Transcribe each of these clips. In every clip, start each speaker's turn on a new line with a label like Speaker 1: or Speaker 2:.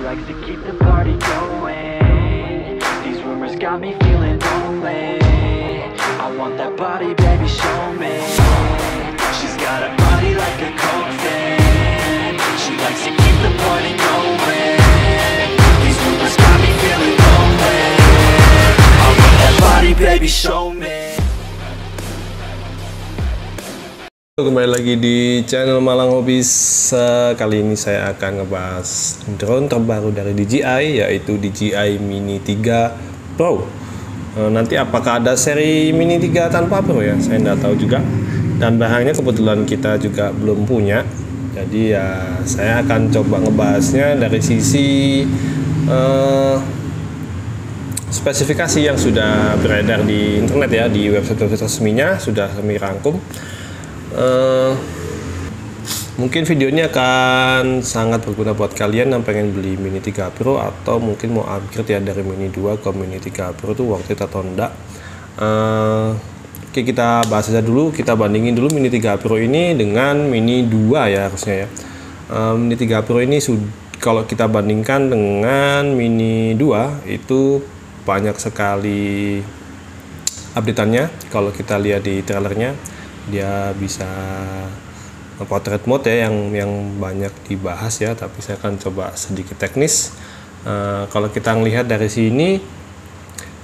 Speaker 1: likes to keep the party going. These rumors got me feeling lonely. I want that body, baby, show me. She's got a body like a coke fan. She likes to keep the party going. These rumors got me feeling lonely. I want that body, baby, show me.
Speaker 2: Kembali lagi di channel Malang Hobbies. Kali ini saya akan ngebahas drone terbaru dari DJI, yaitu DJI Mini 3 Pro. Nanti apakah ada seri Mini 3 tanpa Pro ya, saya nggak tahu juga. Dan bahannya kebetulan kita juga belum punya, jadi ya saya akan coba ngebahasnya dari sisi spesifikasi yang sudah beredar di internet ya, di website resminya sudah kami rangkum. Mungkin video ini akan sangat berguna buat kalian yang pengen beli Mini 3 Pro atau mungkin mau upgrade ya dari Mini 2 ke Mini 3 Pro itu worth it atau enggak. Oke, kita bahas aja dulu, kita bandingin dulu Mini 3 Pro ini dengan Mini 2 ya harusnya ya. Mini 3 Pro ini kalau kita bandingkan dengan Mini 2 itu banyak sekali updateannya. Kalau kita lihat di trailernya, dia bisa portrait mode ya yang banyak dibahas ya, tapi saya akan coba sedikit teknis. Kalau kita melihat dari sini,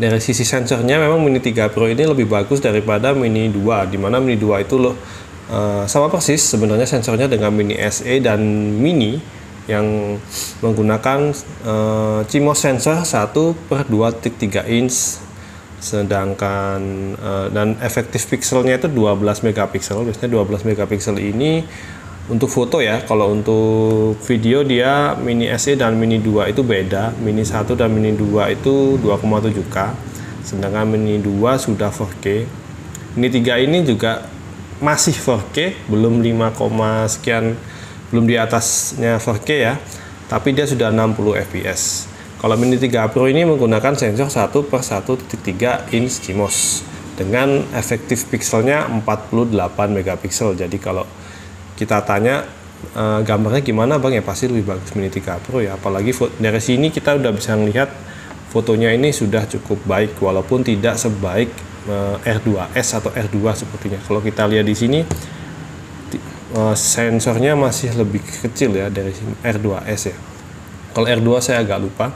Speaker 2: dari sisi sensornya memang Mini 3 Pro ini lebih bagus daripada Mini 2, dimana Mini 2 itu loh sama persis sebenarnya sensornya dengan Mini SE dan Mini yang menggunakan CMOS sensor 1/2.3 inch, sedangkan dan efektif pixelnya itu 12 megapiksel. Biasanya 12 megapiksel ini untuk foto ya. Kalau untuk video dia Mini SE dan Mini 2 itu beda. Mini 1 dan Mini 2 itu 2,7K, sedangkan Mini 2 sudah 4K. Mini 3 ini juga masih 4K, belum 5, sekian, belum di atasnya 4K ya, tapi dia sudah 60 fps. Kalau Mini 3 Pro ini menggunakan sensor 1/1.3 inch CMOS dengan efektif pixelnya 48 megapiksel. Jadi kalau kita tanya gambarnya gimana Bang, ya pasti lebih bagus Mini 3 Pro ya. Apalagi dari sini kita udah bisa melihat fotonya ini sudah cukup baik, walaupun tidak sebaik R2S atau R2 sepertinya. Kalau kita lihat di sini sensornya masih lebih kecil ya dari R2S ya. Kalau R2 saya agak lupa.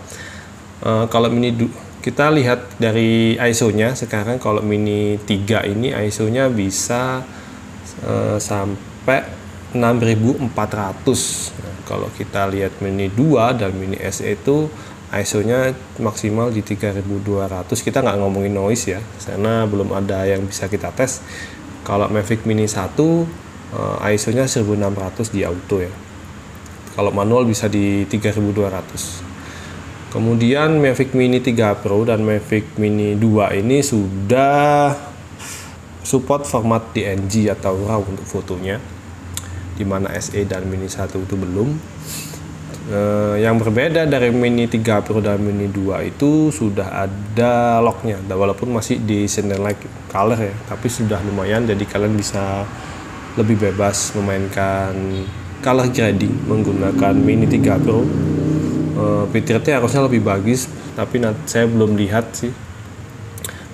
Speaker 2: Kalau Mini kita lihat dari ISO-nya sekarang, kalau Mini 3 ini ISO-nya bisa sampai 6400. Kalau kita lihat Mini 2 dan Mini SE itu ISO-nya maksimal di 3200. Kita nggak ngomongin noise ya, karena belum ada yang bisa kita tes. Kalau Mavic Mini 1 ISO-nya 1600 di auto ya. Kalau manual bisa di 3200. Kemudian Mavic Mini 3 Pro dan Mavic Mini 2 ini sudah support format DNG atau RAW untuk fotonya, dimana SE dan Mini 1 itu belum. Yang berbeda dari Mini 3 Pro dan Mini 2 itu sudah ada locknya, walaupun masih di Cinderlike color ya, tapi sudah lumayan, jadi kalian bisa lebih bebas memainkan color grading menggunakan Mini 3 Pro. Bitrate harusnya lebih bagus, tapi saya belum lihat sih.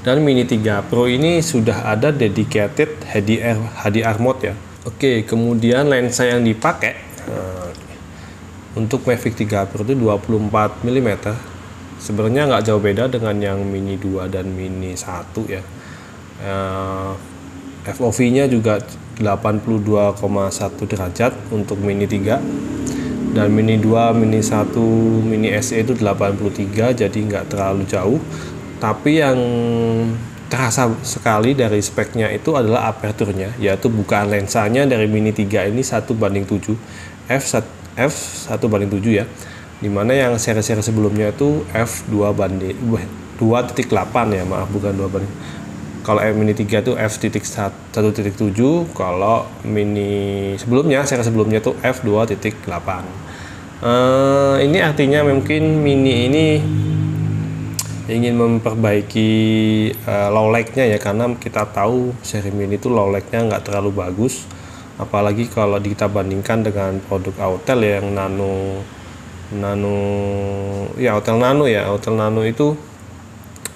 Speaker 2: Dan Mini 3 Pro ini sudah ada dedicated HDR mode ya. Oke, kemudian lensa yang dipakai untuk Mavic 3 Pro itu 24 mm. Sebenarnya nggak jauh beda dengan yang Mini 2 dan Mini 1 ya. FOV-nya juga 82,1 derajat untuk Mini 3, dan Mini 2, Mini 1, Mini SE itu 83, jadi nggak terlalu jauh. Tapi yang terasa sekali dari speknya itu adalah aperturnya, yaitu bukaan lensanya dari Mini 3 ini 1/7 f1/7 ya, dimana yang seri-seri sebelumnya itu f2/2.8 ya, maaf, bukan 2/. Kalau Mini 3 itu f1.7, kalau Mini sebelumnya, seri sebelumnya itu f2.8. Ini artinya mungkin Mini ini ingin memperbaiki low light-nya ya, karena kita tahu seri Mini itu low light-nya nggak terlalu bagus, apalagi kalau kita bandingkan dengan produk Autel yang nano Nano, ya Autel Nano ya. Autel Nano itu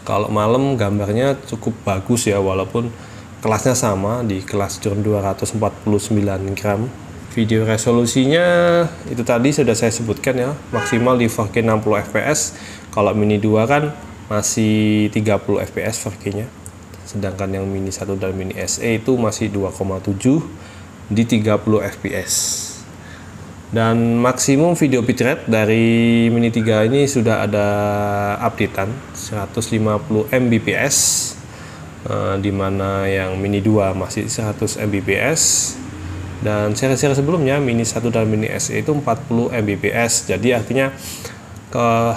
Speaker 2: kalau malam gambarnya cukup bagus ya, walaupun kelasnya sama di kelas Drone 249 gram. Video resolusinya itu tadi sudah saya sebutkan ya, maksimal di 4K 60 fps. Kalau Mini 2 kan masih 30 fps 4K nya, sedangkan yang Mini 1 dan Mini SE itu masih 2,7 di 30 fps. Dan maksimum video bitrate dari Mini 3 ini sudah ada updatean 150 Mbps, dimana yang Mini 2 masih 100 Mbps, dan seri-seri sebelumnya Mini 1 dan Mini SE itu 40 Mbps. Jadi artinya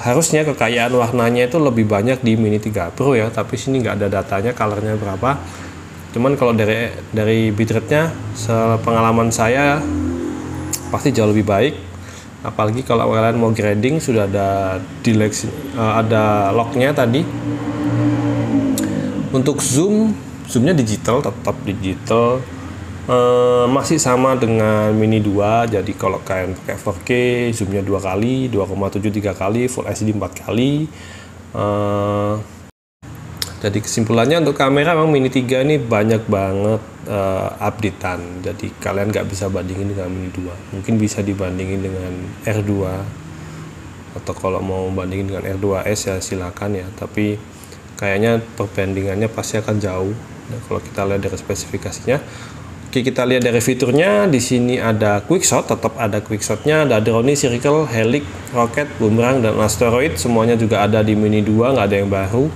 Speaker 2: harusnya kekayaan warnanya itu lebih banyak di Mini 3 Pro ya, tapi sini nggak ada datanya colornya berapa. Cuman kalau dari bitrate-nya, sepengalaman saya pasti jauh lebih baik. Apalagi kalau kalian mau grading, sudah ada ada locknya tadi. Untuk zoomnya digital, tetap digital. Masih sama dengan Mini 2. Jadi kalau kalian pakai 4K, zoomnya 2 kali, 2,7 3 kali, Full HD 4 kali. Jadi kesimpulannya untuk kamera memang Mini 3 ini banyak banget updatean. Jadi kalian nggak bisa bandingin dengan Mini 2. Mungkin bisa dibandingin dengan R2, atau kalau mau bandingin dengan R2S ya silakan ya. Tapi kayaknya perbandingannya pasti akan jauh. Nah, kalau kita lihat dari spesifikasinya. Oke, kita lihat dari fiturnya. Di sini ada quick shot, tetap ada quick shotnya. Ada drone, circle, helix, rocket, boomerang, dan asteroid. Semuanya juga ada di Mini 2, nggak ada yang baru.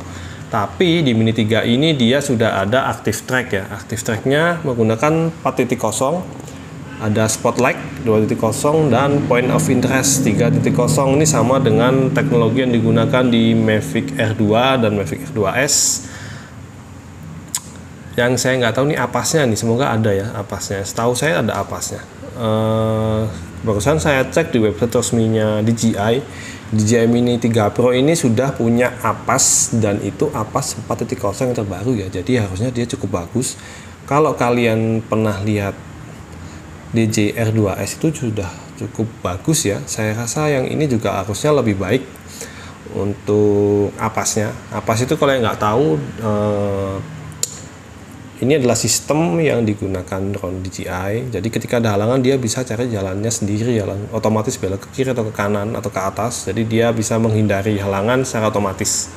Speaker 2: Tapi di Mini 3 ini dia sudah ada active track ya. Active tracknya menggunakan 4.0, ada spotlight 2.0, dan point of interest 3.0. Ini sama dengan teknologi yang digunakan di Mavic R2 dan Mavic R2S. Yang saya nggak tahu nih apasnya nih, semoga ada ya apasnya. Setahu saya ada apasnya. Barusan saya cek di website resminya DJI Mini 3 Pro ini sudah punya apas, dan itu apas 4.0 yang terbaru ya. Jadi harusnya dia cukup bagus. Kalau kalian pernah lihat DJI R2S itu sudah cukup bagus ya. Saya rasa yang ini juga harusnya lebih baik untuk apasnya. Apas itu kalau yang nggak tahu, ini adalah sistem yang digunakan drone DJI. Jadi ketika ada halangan, dia bisa cari jalannya sendiri, jalan otomatis belok ke kiri atau ke kanan atau ke atas. Jadi dia bisa menghindari halangan secara otomatis.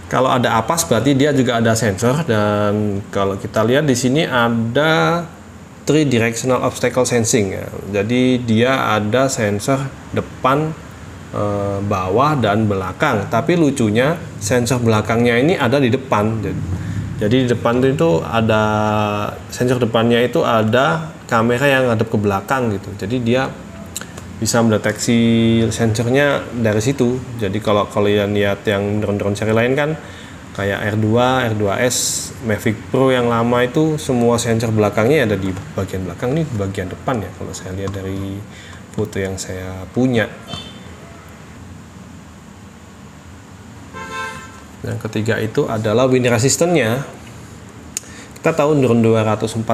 Speaker 2: Kalau ada apas berarti dia juga ada sensor, dan kalau kita lihat di sini ada 3 directional obstacle sensing ya. Jadi dia ada sensor depan, bawah, dan belakang. Tapi lucunya sensor belakangnya ini ada di depan. Jadi di depan itu ada sensor depannya, itu ada kamera yang ngadep ke belakang gitu. Jadi dia bisa mendeteksi sensornya dari situ. Jadi kalau kalian lihat yang drone-drone seri lain kan, kayak R2, R2S, Mavic Pro yang lama itu semua sensor belakangnya ada di bagian belakang, nih bagian depan ya kalau saya lihat dari foto yang saya punya. Yang ketiga itu adalah wind resistance-nya. Kita tahu drone 249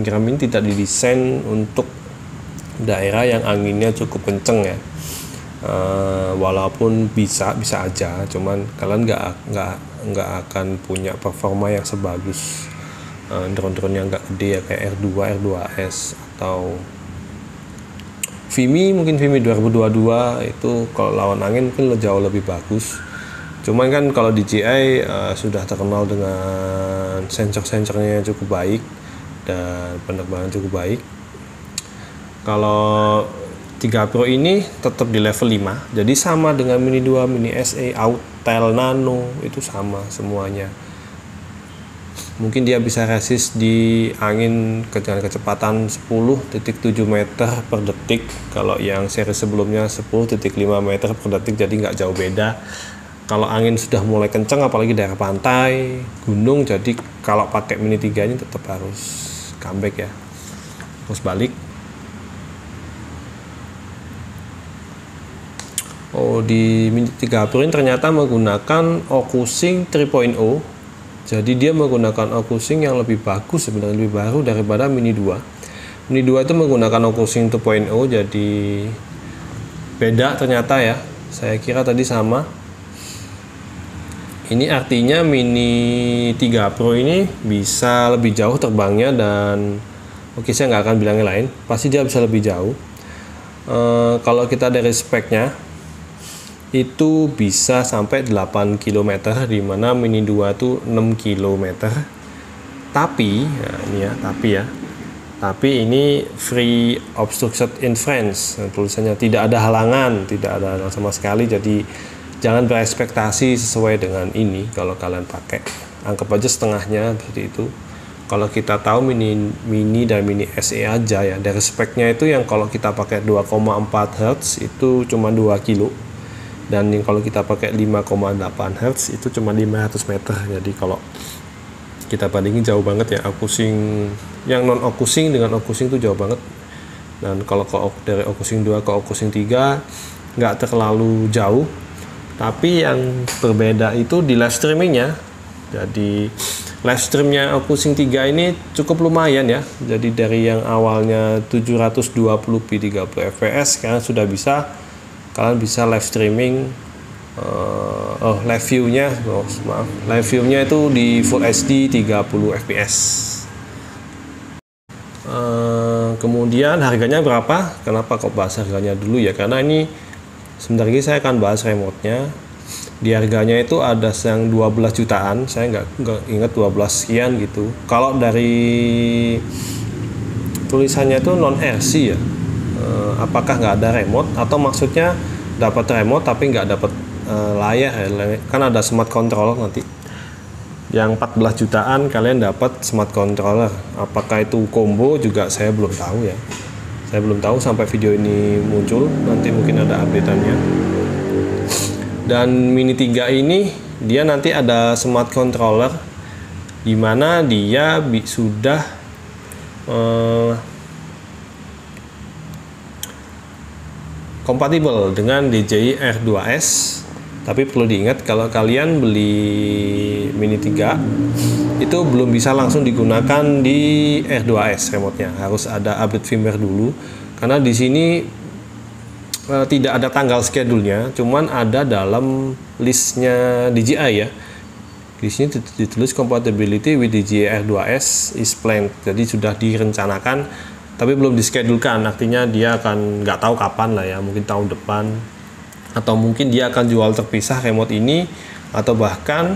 Speaker 2: gram ini tidak didesain untuk daerah yang anginnya cukup kenceng ya. Walaupun bisa aja, cuman kalian nggak akan punya performa yang sebagus drone-drone yang nggak gede ya, kayak R2, R2S atau Vimy. Mungkin Vimy 2022 itu kalau lawan angin mungkin jauh lebih bagus. Cuman kan kalau DJI sudah terkenal dengan sensor-sensornya cukup baik dan penerbangan cukup baik. Kalau 3 Pro ini tetap di level 5, jadi sama dengan Mini 2, Mini SE, Autel Nano, itu sama semuanya. Mungkin dia bisa resist di angin dengan kecepatan 10.7 meter per detik. Kalau yang seri sebelumnya 10.5 meter per detik, jadi nggak jauh beda. Kalau angin sudah mulai kencang, apalagi daerah pantai, gunung, jadi kalau pakai Mini 3 ini tetap harus comeback ya, harus balik. Oh, di Mini 3 Pro ini ternyata menggunakan Ocusing 3.0. Jadi dia menggunakan Ocusing yang lebih bagus sebenarnya, lebih baru daripada Mini 2. Mini 2 itu menggunakan Ocusing 2.0, jadi beda ternyata ya. Saya kira tadi sama. Ini artinya Mini 3 Pro ini bisa lebih jauh terbangnya, dan oke, saya nggak akan bilang yang lain, pasti dia bisa lebih jauh. Kalau kita dari speknya itu bisa sampai 8 km, di mana Mini 2 itu 6 km. Tapi tapi ini free obstruction in France. Tulisannya tidak ada halangan, tidak ada halangan sama sekali. Jadi jangan berekspektasi sesuai dengan ini kalau kalian pakai. Anggap aja setengahnya seperti itu. Kalau kita tahu mini dan Mini SE aja ya, dari speknya itu yang kalau kita pakai 2,4 Hz itu cuma 2 kilo, dan yang kalau kita pakai 5,8 Hz itu cuma 500 meter. Jadi kalau kita bandingin jauh banget ya, occusing yang non occusing dengan occusing itu jauh banget. Dan kalau dari occusing 2 ke occusing 3 nggak terlalu jauh, tapi yang berbeda itu di live streamingnya. Jadi live streamnya occusing 3 ini cukup lumayan ya. Jadi dari yang awalnya 720p 30 fps sekarang sudah bisa, kalian bisa live streaming live view-nya itu di Full HD 30 fps. Kemudian harganya berapa? Kenapa kok bahas harganya dulu ya? Karena ini sebentar lagi saya akan bahas remote-nya. Di harganya itu ada yang 12 jutaan, saya nggak ingat 12 sekian gitu. Kalau dari tulisannya itu non RC ya, apakah nggak ada remote, atau maksudnya dapat remote tapi nggak dapat layar ya? Kan ada smart control nanti. Yang 14 jutaan kalian dapat smart controller. Apakah itu combo juga saya belum tahu ya. Saya belum tahu sampai video ini muncul, nanti mungkin ada update-annya. Dan Mini 3 ini dia nanti ada smart controller, di mana dia sudah kompatibel dengan DJI R2S. Tapi perlu diingat, kalau kalian beli Mini 3 itu belum bisa langsung digunakan di R2S remote-nya, harus ada update firmware dulu. Karena di sini tidak ada tanggal schedule-nya, cuman ada dalam listnya DJI ya. Di sini ditulis compatibility with DJI R2S is planned. Jadi sudah direncanakan, tapi belum dischedulekan. Artinya dia akan nggak tahu kapan lah ya, mungkin tahun depan, atau mungkin dia akan jual terpisah remote ini, atau bahkan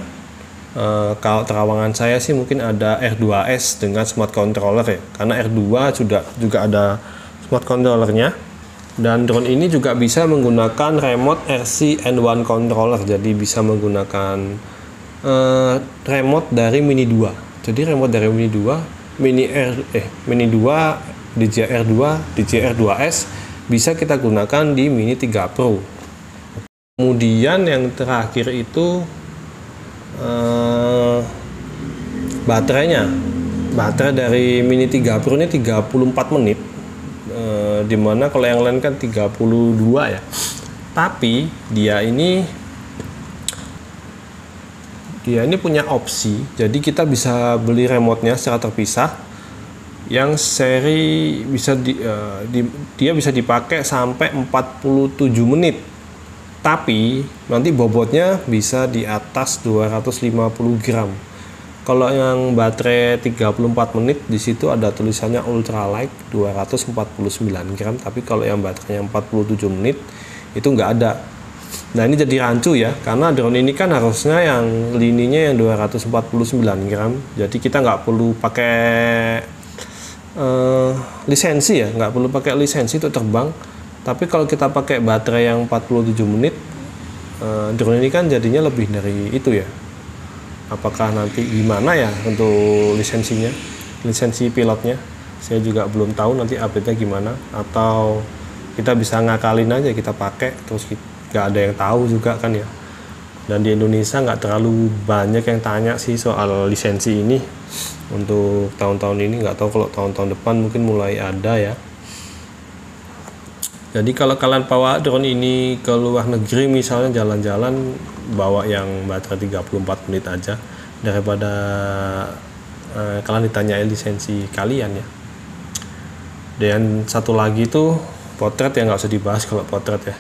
Speaker 2: kalau terawangan saya sih mungkin ada R2S dengan smart controller ya, karena R2 juga ada smart controllernya. Dan drone ini juga bisa menggunakan remote RC N1 controller, jadi bisa menggunakan remote dari Mini 2. Jadi remote dari Mini 2, Mini 2, DJI R2, DJI R2S bisa kita gunakan di Mini 3 Pro. Kemudian yang terakhir itu baterainya. Baterai dari Mini 3 Pro ini 34 menit. Dimana kalau yang lain kan 32 ya. Tapi dia ini punya opsi, jadi kita bisa beli remote-nya secara terpisah. Yang seri bisa dia bisa dipakai sampai 47 menit. Tapi nanti bobotnya bisa di atas 250 gram. Kalau yang baterai 34 menit, di situ ada tulisannya ultralight 249 gram. Tapi kalau yang baterainya 47 menit itu nggak ada. Nah ini jadi rancu ya, karena drone ini kan harusnya yang lininya yang 249 gram. Jadi kita nggak perlu pakai lisensi ya, nggak perlu pakai lisensi untuk terbang. Tapi kalau kita pakai baterai yang 47 menit, drone ini kan jadinya lebih dari itu ya. Apakah nanti gimana ya untuk lisensinya, lisensi pilotnya? Saya juga belum tahu nanti update-nya gimana. Atau kita bisa ngakalin aja, kita pakai terus nggak ada yang tahu juga kan ya. Dan di Indonesia nggak terlalu banyak yang tanya sih soal lisensi ini untuk tahun-tahun ini. Nggak tahu kalau tahun-tahun depan mungkin mulai ada ya. Jadi kalau kalian bawa drone ini ke luar negeri, misalnya jalan-jalan, bawa yang baterai 34 menit aja, daripada kalian ditanyain lisensi kalian ya. Dan satu lagi tuh potret, ya nggak usah dibahas kalau potret ya.